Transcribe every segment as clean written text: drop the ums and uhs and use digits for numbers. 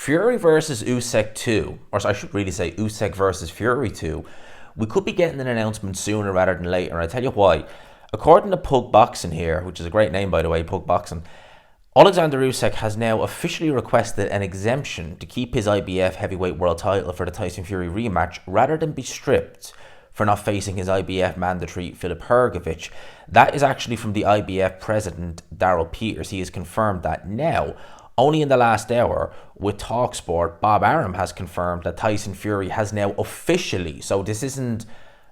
Fury versus Usyk 2, or I should really say Usyk versus Fury 2, we could be getting an announcement sooner rather than later, and I'll tell you why. According to Pug Boxing here, which is a great name by the way, Pug Boxing, Oleksandr Usyk has now officially requested an exemption to keep his IBF heavyweight world title for the Tyson Fury rematch rather than be stripped for not facing his IBF mandatory Filip Hrgovic. That is actually from the IBF president, Daryl Peters. He has confirmed that now. Only in the last hour, with TalkSport, Bob Arum has confirmed that Tyson Fury has now officially, so this isn't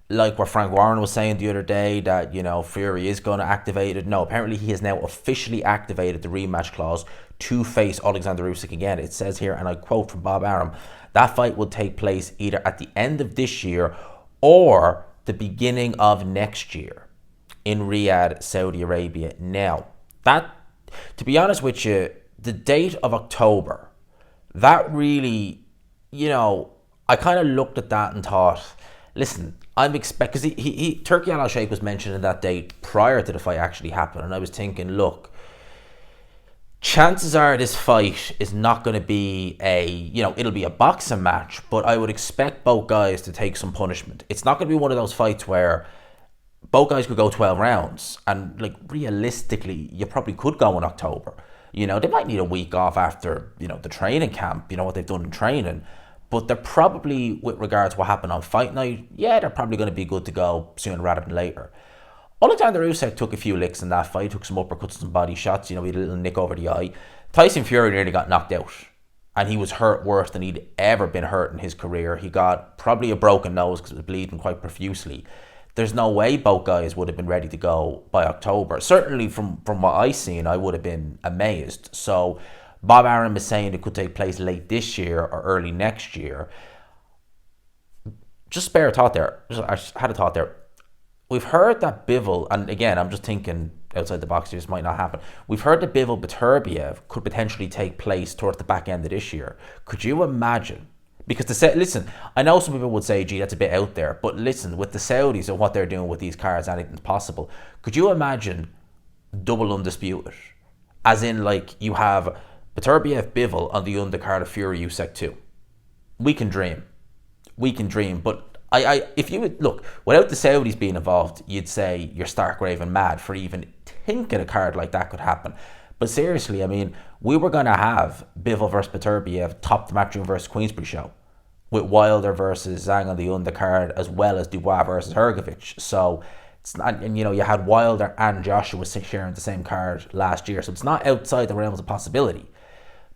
like what Frank Warren was saying the other day, that, Fury is going to activate it. No, apparently he has now officially activated the rematch clause to face Oleksandr Usyk again. It says here, and I quote from Bob Arum, that fight will take place either at the end of this year or the beginning of next year in Riyadh, Saudi Arabia. Now, that, to be honest with you, the date of October, that really, I kind of looked at that and thought, listen, I'm expecting, because Turki Al-Sheikh was mentioned in that date prior to the fight actually happening, and I was thinking, look, chances are this fight is not going to be it'll be a boxing match, but I would expect both guys to take some punishment. It's not going to be one of those fights where both guys could go 12 rounds, and realistically, you probably could go in October. They might need a week off after, the training camp, what they've done in training. But they're probably, with regards to what happened on fight night, they're probably going to be good to go sooner rather than later. Oleksandr Usyk took a few licks in that fight, took some uppercuts, some body shots, he had a little nick over the eye. Tyson Fury nearly got knocked out, and he was hurt worse than he'd ever been hurt in his career. He got probably a broken nose because it was bleeding quite profusely. There's no way both guys would have been ready to go by October. Certainly from what I seen, I would have been amazed. So Bob Arum is saying it could take place late this year or early next year. Just spare a thought there. I just had a thought there. We've heard that Bivol, and again, I'm just thinking outside the box, this might not happen. We've heard that Bivol Beterbiev could potentially take place towards the back end of this year. Could you imagine? Because listen, I know some people would say, gee, that's a bit out there. But listen, with the Saudis and what they're doing with these cards, anything's possible. Could you imagine double undisputed? As in, you have Beterbiev Bivol on the undercard of Fury Usyk 2. We can dream. But if you would look, without the Saudis being involved, you'd say you're stark raving mad for even thinking a card like that could happen. But seriously, we were going to have Bivol versus Beterbiev top the Matchroom versus Queensberry show, with Wilder versus Zhang on the undercard, as well as Dubois versus Hrgovic. So it's not, and you had Wilder and Joshua sharing the same card last year, so it's not outside the realms of possibility.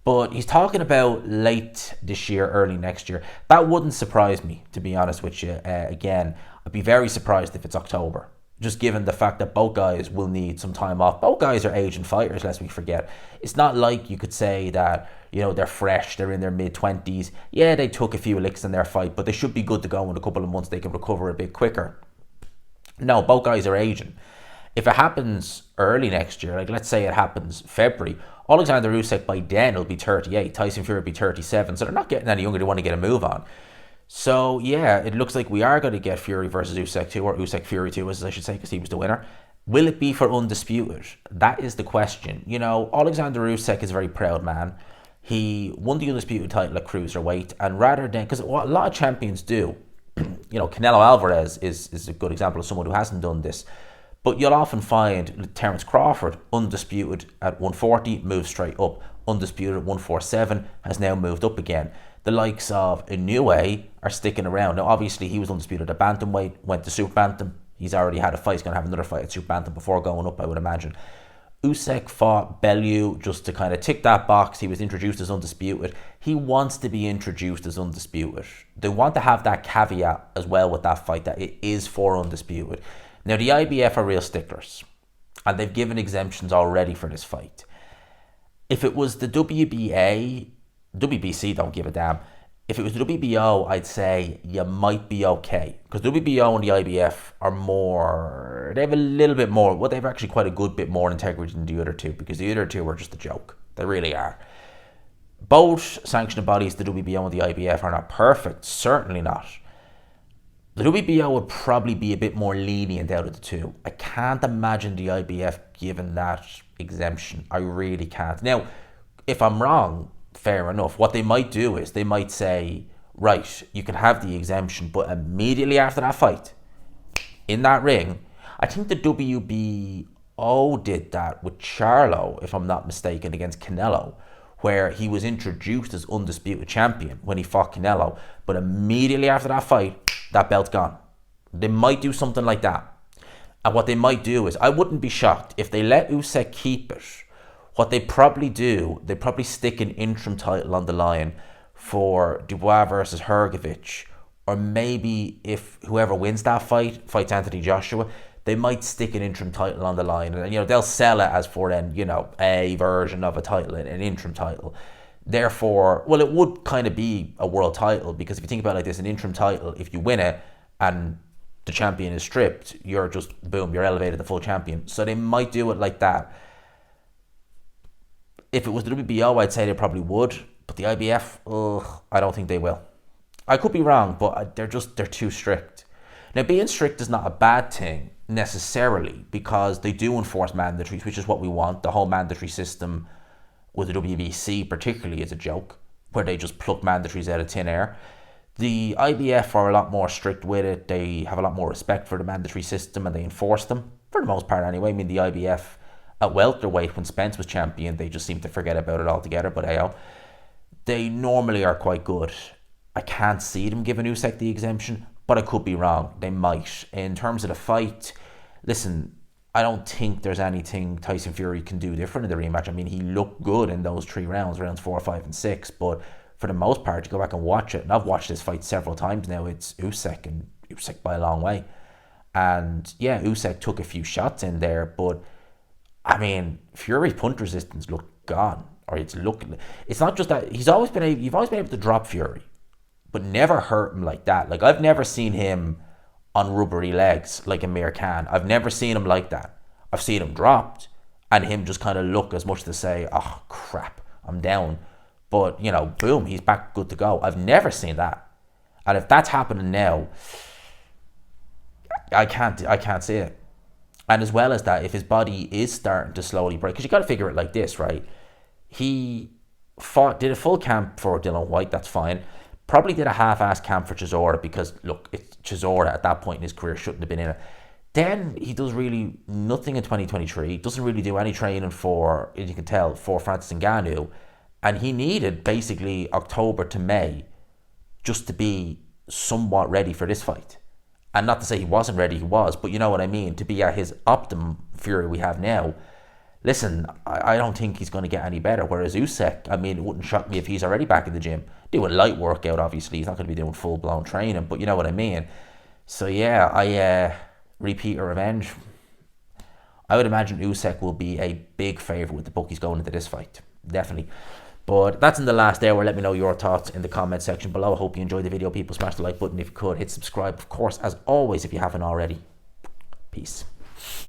But he's talking about late this year, early next year. That wouldn't surprise me, to be honest with you. Again, I'd be very surprised if it's October, just given the fact that both guys will need some time off. Both guys are aging fighters, lest we forget. It's not like you could say that, they're fresh, they're in their mid-20s. Yeah, they took a few licks in their fight, but they should be good to go in a couple of months. They can recover a bit quicker. No, both guys are aging. If it happens early next year, let's say it happens February, Oleksandr Usyk by then will be 38, Tyson Fury will be 37, so they're not getting any younger, they want to get a move on. So yeah, it looks like we are going to get Fury versus Usyk 2, or Usyk Fury 2 as I should say, because he was the winner. Will it be for Undisputed? That is the question. Oleksandr Usyk is a very proud man. He won the Undisputed title at Cruiserweight, and rather than, because what a lot of champions do, Canelo Alvarez is a good example of someone who hasn't done this, but you'll often find Terence Crawford, undisputed at 140, moves straight up. Undisputed at 147, has now moved up again. The likes of Inoue are sticking around. Now, obviously, he was undisputed at bantamweight, went to super bantam. He's already had a fight. He's going to have another fight at super bantam before going up, I would imagine. Usyk fought Bellew just to kind of tick that box. He was introduced as undisputed. He wants to be introduced as undisputed. They want to have that caveat as well with that fight, that it is for undisputed. Now, the IBF are real sticklers, and they've given exemptions already for this fight. If it was the WBC don't give a damn. If it was the WBO, I'd say you might be okay. Because WBO and the IBF are more, they have a little bit more, well, they have actually quite a good bit more integrity than the other two, because the other two are just a joke. They really are. Both sanctioning bodies, the WBO and the IBF, are not perfect, certainly not. The WBO would probably be a bit more lenient out of the two. I can't imagine the IBF giving that exemption. I really can't. Now, if I'm wrong, fair enough. What they might do is they might say, right, you can have the exemption, but immediately after that fight, in that ring, I think the WBO did that with Charlo, if I'm not mistaken, against Canelo, where he was introduced as undisputed champion when he fought Canelo, but immediately after that fight, that belt's gone. They might do something like that. And what they might do is, I wouldn't be shocked if they let Usyk keep it. What they probably do, they probably stick an interim title on the line for Dubois versus Hrgovic, or maybe if whoever wins that fight fights Anthony Joshua, they might stick an interim title on the line, and they'll sell it as for then a version of a title, an interim title. Therefore, well, it would kind of be a world title, because if you think about it like this, an interim title, if you win it and the champion is stripped, you're just boom, you're elevated to full champion. So they might do it like that. If it was the WBO, I'd say they probably would, but the IBF, I don't think they will. I could be wrong, but they're too strict. Now, being strict is not a bad thing necessarily, because they do enforce mandatories, which is what we want. The whole mandatory system with the WBC particularly is a joke, where they just pluck mandatories out of thin air. The IBF are a lot more strict with it. They have a lot more respect for the mandatory system, and they enforce them, for the most part anyway. I mean, the IBF at welterweight, when Spence was champion, they just seem to forget about it altogether, but hey, they normally are quite good. I can't see them giving Usyk the exemption, but I could be wrong. They might. In terms of the fight, listen, I don't think there's anything Tyson Fury can do different in the rematch. I mean, he looked good in those 3 rounds, rounds 4, 5, and 6, but for the most part, you go back and watch it, and I've watched this fight several times now, it's Usyk, and Usyk by a long way. And yeah, Usyk took a few shots in there, but I mean, Fury's punch resistance looked gone, or it's not just that, you've always been able to drop Fury, but never hurt him like that. Like, I've never seen him on rubbery legs like Amir Khan. I've never seen him like that. I've seen him dropped, and him just kind of look as much to say, oh crap, I'm down. But, boom, he's back good to go. I've never seen that. And if that's happening now, I can't see it. And as well as that, if his body is starting to slowly break, because you got to figure it like this, right? He did a full camp for Dillian Whyte, that's fine. Probably did a half-assed camp for Chisora, because, look, Chisora at that point in his career shouldn't have been in it. Then he does really nothing in 2023. Doesn't really do any training for, as you can tell, for Francis Ngannou. And he needed basically October to May just to be somewhat ready for this fight. And not to say he wasn't ready, he was, but you know what I mean, to be at his optimum Fury we have now. Listen, I don't think he's going to get any better. Whereas Usyk, I mean, it wouldn't shock me if he's already back in the gym. Doing light workout, obviously. He's not going to be doing full-blown training, but you know what I mean. So yeah, repeat or revenge. I would imagine Usyk will be a big favourite with the bookies going into this fight. Definitely. But that's in the last hour. Let me know your thoughts in the comment section below. I hope you enjoyed the video, people. Smash the like button if you could. Hit subscribe, of course, as always, if you haven't already. Peace.